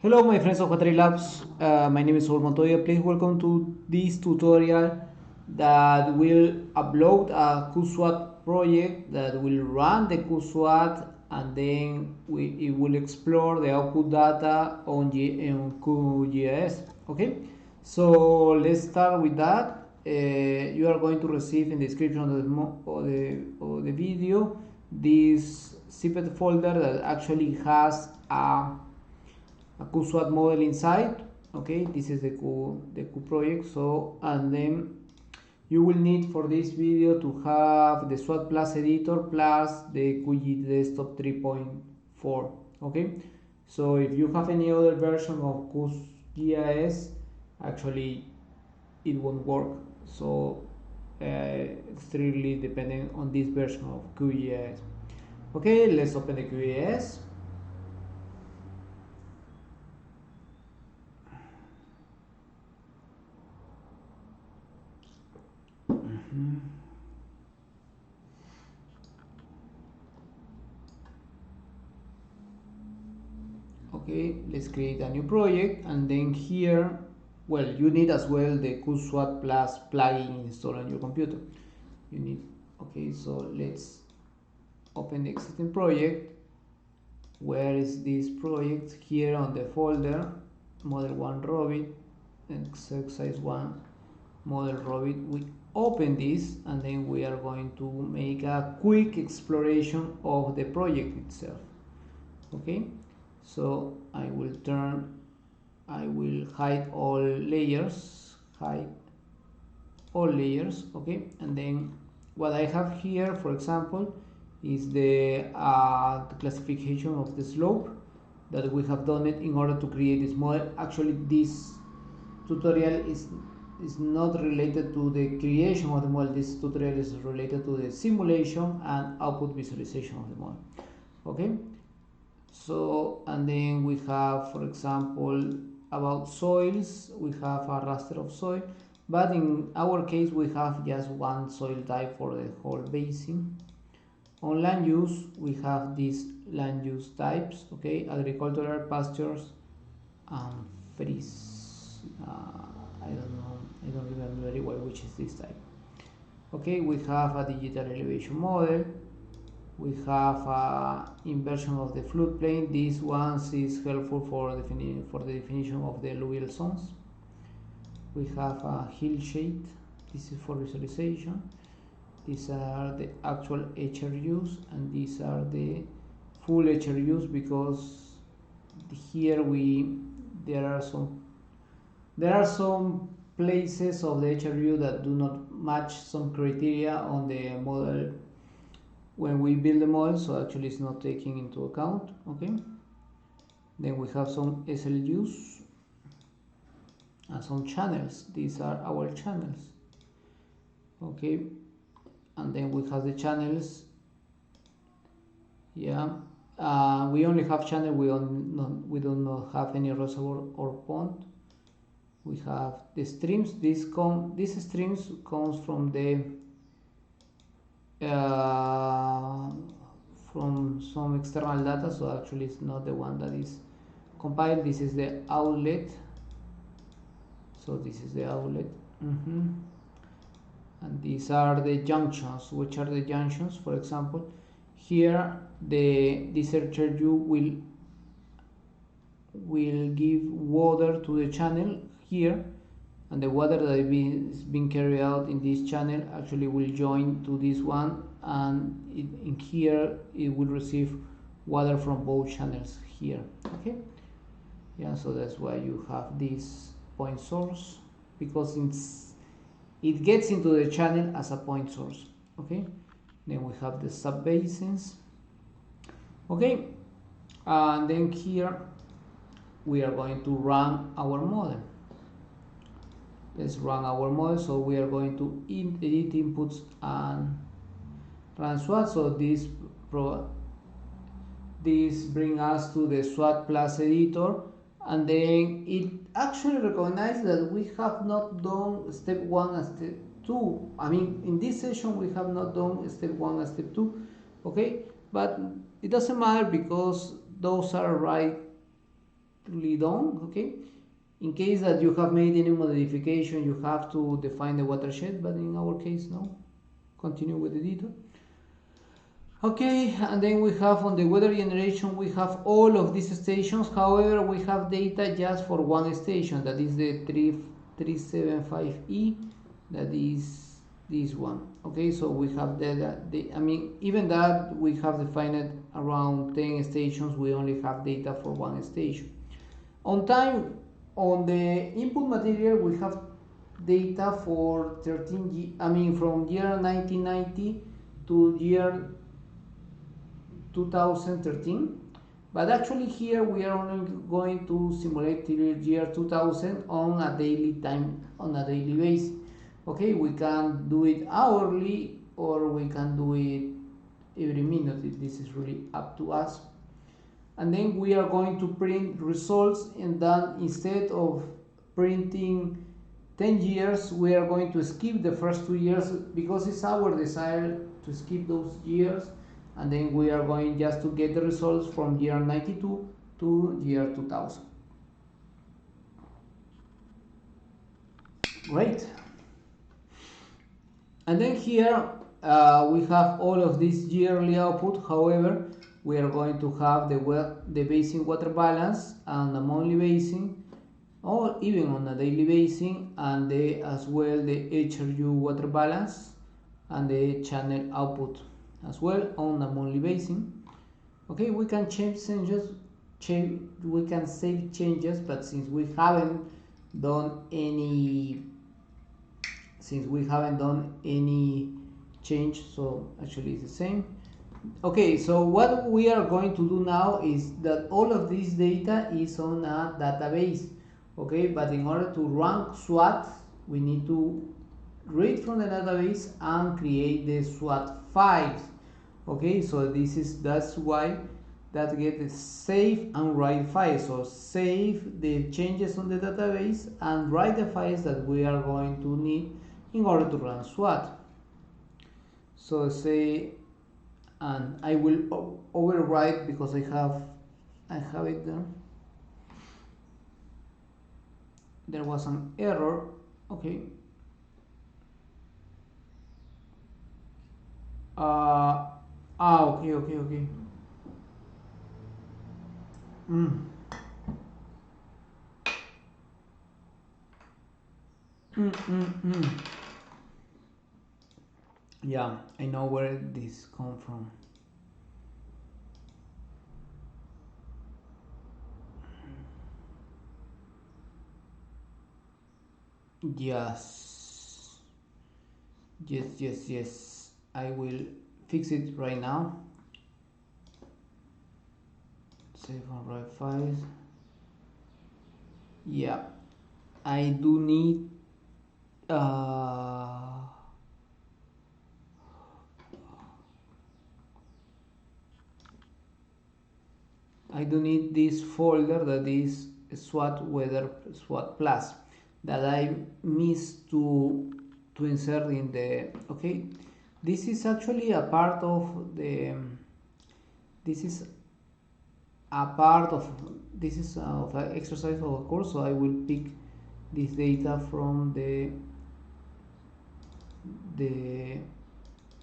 Hello my friends of Qatari Labs, my name is Saul Montoya. Please welcome to this tutorial that will upload a QSWAT project that will run the QSWAT, and then it will explore the output data on QGIS. Okay, so let's start with that. You are going to receive in the description of the video this zipped folder that actually has a QSWAT model inside. Okay, this is the Q project. So, and then you will need for this video to have the SWATPlusEditor plus the QGIS Desktop 3.4. Okay, so if you have any other version of QGIS, actually it won't work. So extremely dependent on this version of QGIS. Okay, let's open the QGIS. Okay, let's create a new project, and then here, well, you need as well the QSWAT Plus plugin installed on your computer. You need, okay, so let's open the existing project. Where is this project? Here on the folder, model 1 Robit, exercise 1 model Robit. We open this, and then we are going to make a quick exploration of the project itself. Okay, so I will hide all layers, okay, and then what I have here, for example, is the classification of the slope that we have done it in order to create this model. Actually, this tutorial is not related to the creation of the model. This tutorial is related to the simulation and output visualization of the model. Okay, so, and then we have, for example, about soils, we have a raster of soil, but in our case we have just one soil type for the whole basin. On land use, we have these land use types, okay, agricultural, pastures, and trees. I don't know, I don't remember very well which is this type. Okay, we have a digital elevation model. We have a inversion of the floodplain. This one is helpful for the definition of the alluvial zones. We have a hillshade. This is for visualization. These are the actual HRUs, and these are the full HRUs, because here there are some places of the HRU that do not match some criteria on the model when we build the model, so actually it's not taking into account. Okay, then we have some SLUs and some channels. These are our channels. Okay, and then we have the channels. Yeah, we only have channel, we do not have any reservoir or pond. We have the streams. These streams comes from the from some external data, so actually it's not the one that is compiled. This is the outlet, so this is the outlet. And these are the junctions. Which are the junctions? For example, here this HRU will give water to the channel here, and the water that is being carried out in this channel actually will join to this one, and in here it will receive water from both channels here. Okay, yeah, so that's why you have this point source, because it gets into the channel as a point source. Okay, then we have the sub basins. Okay, and then here we are going to run our model. Let's run our model. So we are going to edit inputs and run SWAT. So this brings us to the SWATPlusEditor, and then it actually recognizes that we have not done step 1 and step 2. I mean, in this session we have not done step 1 and step 2. Okay, but it doesn't matter, because those are right done. Okay, in case that you have made any modification, you have to define the watershed, but in our case, no. Continue with the detail. Okay, and then we have on the weather generation, we have all of these stations. However, we have data just for one station, that is the 375E, that is this one. Okay, so we have I mean, even that we have defined around 10 stations, we only have data for one station. On time, on the input material, we have data for 13, I mean, from year 1990 to year 2013, but actually here we are only going to simulate till year 2000 on a daily basis. Okay, we can do it hourly or we can do it every minute. This is really up to us. And then we are going to print results, and then instead of printing 10 years, we are going to skip the first 2 years because it's our desire to skip those years, and then we are going just to get the results from year 92 to year 2000. Great. And then here we have all of this yearly output. However, we are going to have the basin water balance and the monthly basin, or even on a daily basis, and as well the HRU water balance and the channel output as well on a monthly basis. Okay, we can we can save changes, but since we haven't done any change, so actually it's the same. Okay, so what we are going to do now is that all of this data is on a database. Okay, but in order to run SWAT, we need to read from the database and create the SWAT files. Okay, so that's why that gets save and write files. So save the changes on the database and write the files that we are going to need in order to run SWAT. So say, and I will overwrite because I have it there. There was an error. Okay. Okay. Yeah, I know where this come from. Yes. I will fix it right now. Save and write files. Yeah, I do need this folder that is SWAT weather SWAT plus that I missed to insert in the. Okay, this is actually a part of the. This is of an exercise of a course, so I will pick this data from the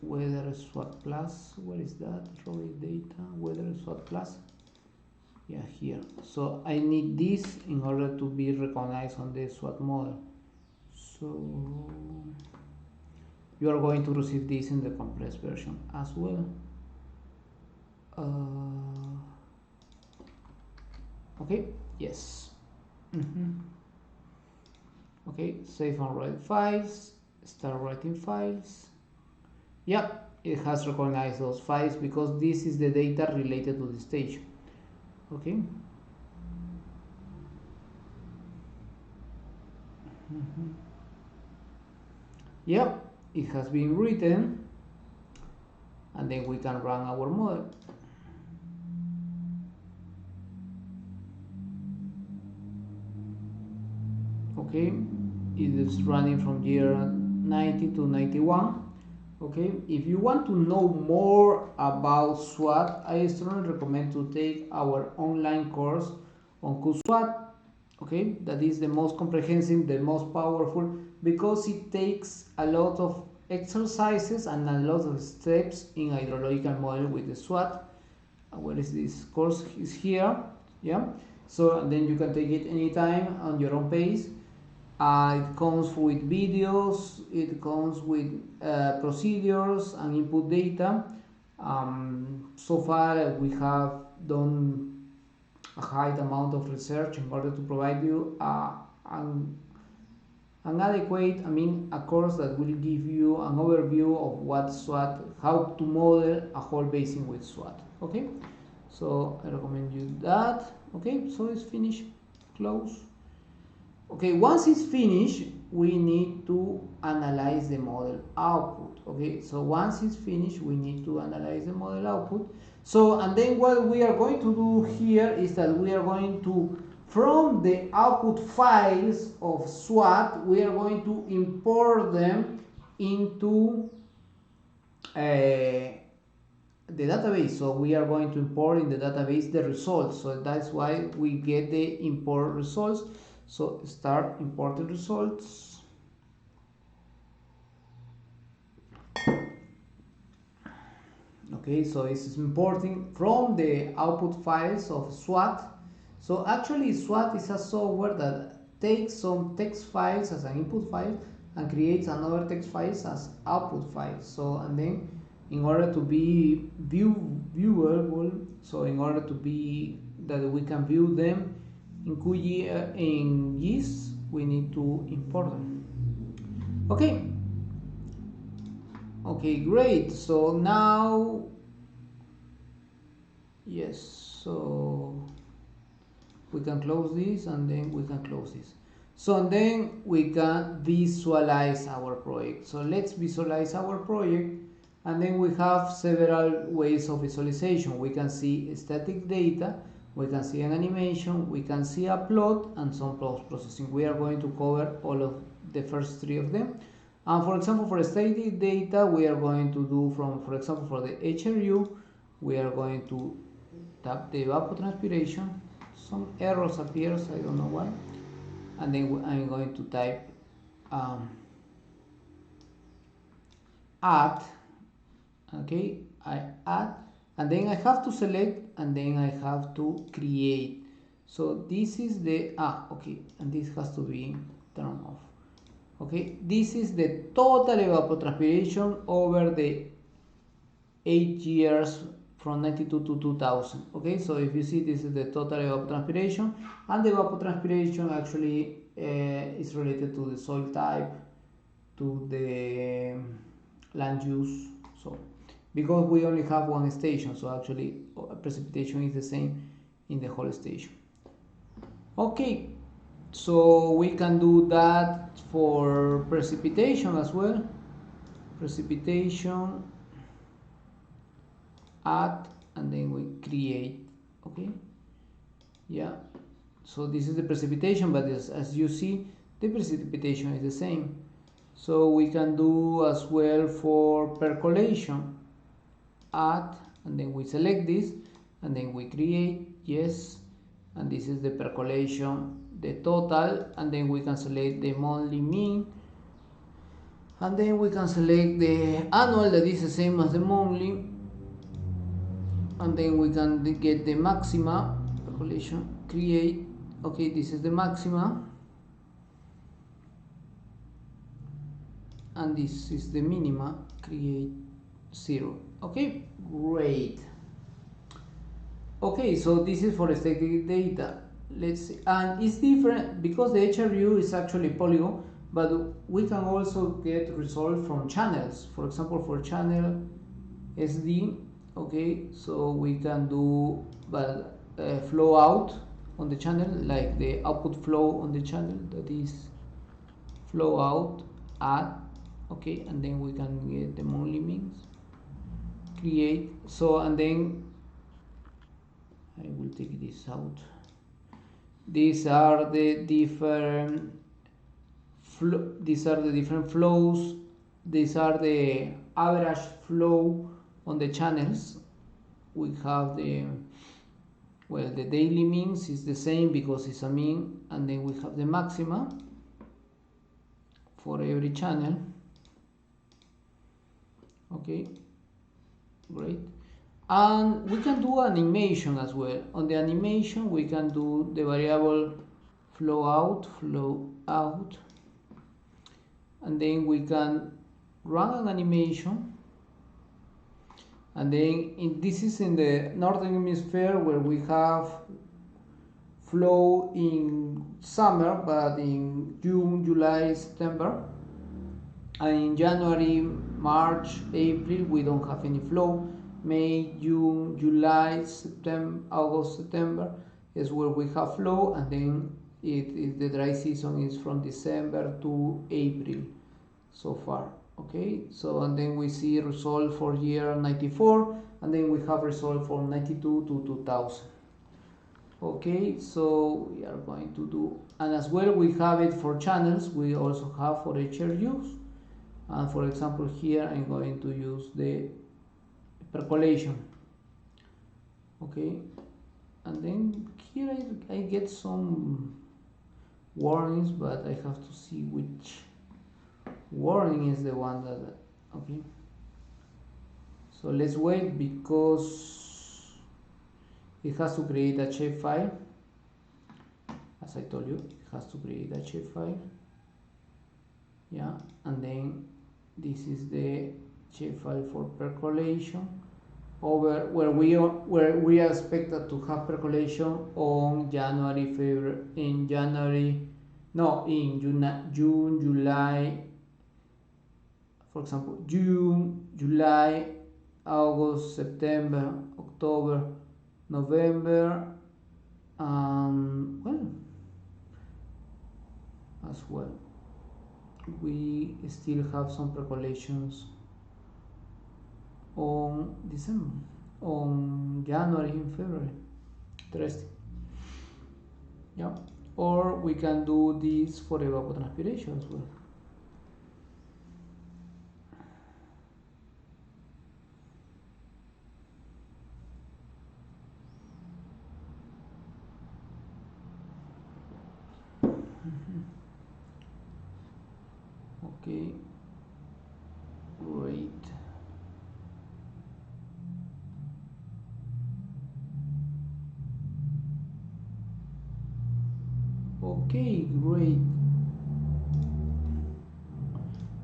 weather SWAT plus. Where is that? Raw data weather SWAT plus. Yeah, here. So I need this in order to be recognized on the SWAT model. So you are going to receive this in the compressed version as well. Okay, yes. Okay, save and write files, start writing files. Yep, it has recognized those files because this is the data related to the station. Okay. Yep, it has been written, and then we can run our model. Okay, it is running from year 90 to 91. Okay, if you want to know more about SWAT, I strongly recommend to take our online course on QSWAT. Okay, that is the most comprehensive, the most powerful, because it takes a lot of exercises and a lot of steps in hydrological model with the SWAT. Where is this course? Is here. Yeah, so then you can take it anytime on your own pace. It comes with videos, it comes with procedures and input data. So far we have done a high amount of research in order to provide you an adequate, a course that will give you an overview of what SWAT, how to model a whole basin with SWAT. Okay, so I recommend you that. Okay, so it's finished, close. Okay, once it's finished, we need to analyze the model output. Okay, so once it's finished, we need to analyze the model output. So, and then what we are going to do here is that we are going to, from the output files of SWAT, we are going to import them into the database. So we are going to import in the database the results. So that's why we get the import results. So start importing results. Okay, so this is importing from the output files of SWAT. So actually SWAT is a software that takes some text files as an input file and creates another text files as output files. So, and then in order to be viewable, so in order to be that we can view them in QGIS, we need to import them. Okay. Okay, great. So now, yes, so we can close this and then we can close this. So and then we can visualize our project. So let's visualize our project, and then we have several ways of visualization. We can see static data, we can see an animation, we can see a plot, and some post processing. We are going to cover all of the first three of them. And for example, for static data, we are going to do for example, for the HRU, we are going to tap the evapotranspiration. Some errors appears, I don't know why. And then I'm going to type add. Okay, I add, and then I have to select, and then I have to create. So this is the okay, and this has to be turned off. Okay, this is the total evapotranspiration over the 8 years from 92 to 2000. Okay, so if you see, this is the total evapotranspiration, and the evapotranspiration actually is related to the soil type, to the land use. So because we only have one station, so actually precipitation is the same in the whole station. Okay, so we can do that for precipitation as well. Precipitation, add, and then we create. Okay, yeah, so this is the precipitation, but as you see, the precipitation is the same. So we can do as well for percolation, add, and then we select this, and then we create, yes, and this is the percolation, the total, and then we can select the monthly mean, and then we can select the annual, that is the same as the monthly, and then we can get the maxima, percolation, create. Okay, this is the maxima, and this is the minima, create 0. Okay, great. Okay, so this is for static data. Let's see, and it's different because the HRU is actually polygon, but we can also get results from channels. For example, for channel SD, okay, so we can do flow out on the channel, like the output flow on the channel, that is flow out, add, okay, and then we can get the monthly means, create. So, and then I will take this out. These are the different flows. These are the average flow on the channels. We have the Well, the daily means is the same because it's a mean, and then we have the maxima for every channel. Okay, great. And we can do animation as well. On the animation we can do the variable flow out, and then we can run an animation, and then this is in the northern hemisphere where we have flow in summer, but in June, July, September, and in January, March, April we don't have any flow. May, June, July, September, August, September is where we have flow, and then the dry season is from December to April so far. Okay, so and then we see result for year 94, and then we have result from 92 to 2000. Okay, so we are going to do, and as well we have it for channels. We also have for HRUs, and for example here I'm going to use the percolation. Okay, and then here I get some warnings, but I have to see which warning is the one that, okay, so let's wait because it has to create a shapefile. As I told you, it has to create a shapefile. Yeah, and then this is the shapefile for percolation over where we are expected to have percolation on January, February, in June, July. For example, June, July, August, September, October, November, well, as well we still have some percolations on December, on January and February. Interesting. Yeah, or we can do this for evapotranspiration as well. Okay, great. Okay, great.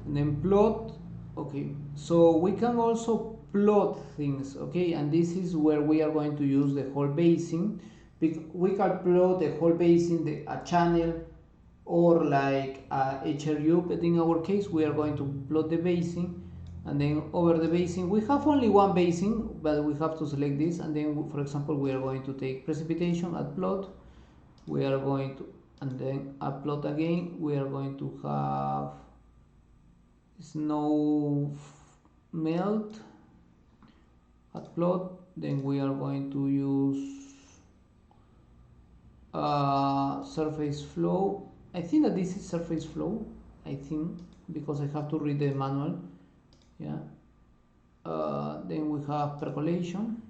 And then plot. Okay, so we can also plot things. Okay, and this is where we are going to use the whole basin. We can plot the whole basin, a channel, or like a HRU, but in our case we are going to plot the basin, and then over the basin we have only one basin, but we have to select this, and then for example we are going to take precipitation at plot, we are going to, and then at plot again we are going to have snow melt at plot, then we are going to use surface flow. I think that this is surface flow, I think, because I have to read the manual. Yeah. Then we have percolation,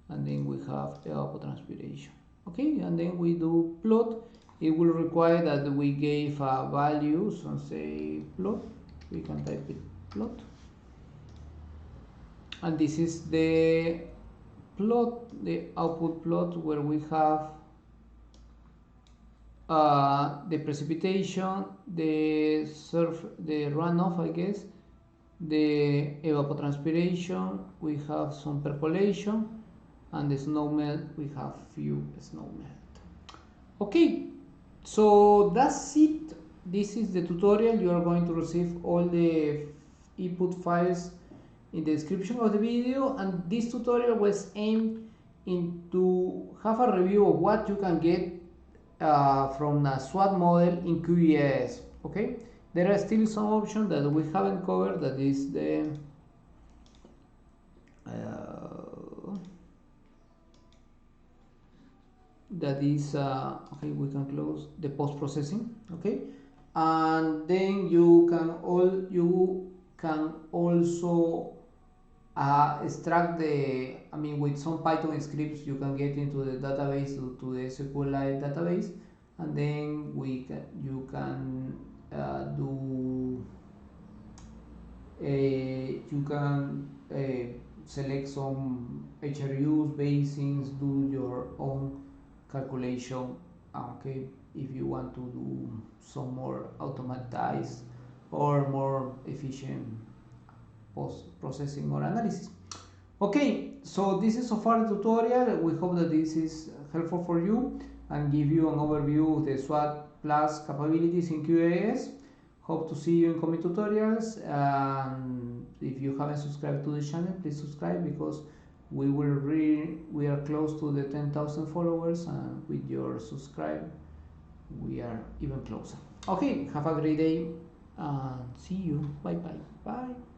and then we have evapotranspiration. Okay, and then we do plot. It will require that we gave values and say plot. We can type it plot, and this is the plot, the output plot, where we have the precipitation, the runoff, I guess, the evapotranspiration, we have some percolation, and the snow melt, we have few snow melt. Okay, so that's it. This is the tutorial. You are going to receive all the input files in the description of the video, and this tutorial was aimed to have a review of what you can get from a SWAT model in QGIS. Okay, there are still some options that we haven't covered. That is the okay, we can close the post-processing. Okay, and then you can also extract the, I mean, with some Python scripts you can get into the database, to the SQLite database, and then you can do you can select some HRUs, basins, do your own calculation. Okay, if you want to do some more automatized or more efficient post processing or analysis. Okay, so this is so far the tutorial. We hope that this is helpful for you and give you an overview of the SWAT Plus capabilities in QGIS. Hope to see you in coming tutorials. If you haven't subscribed to the channel, please subscribe, because we are close to the 10,000 followers, and with your subscribe we are even closer. Okay, have a great day and see you. Bye bye. Bye.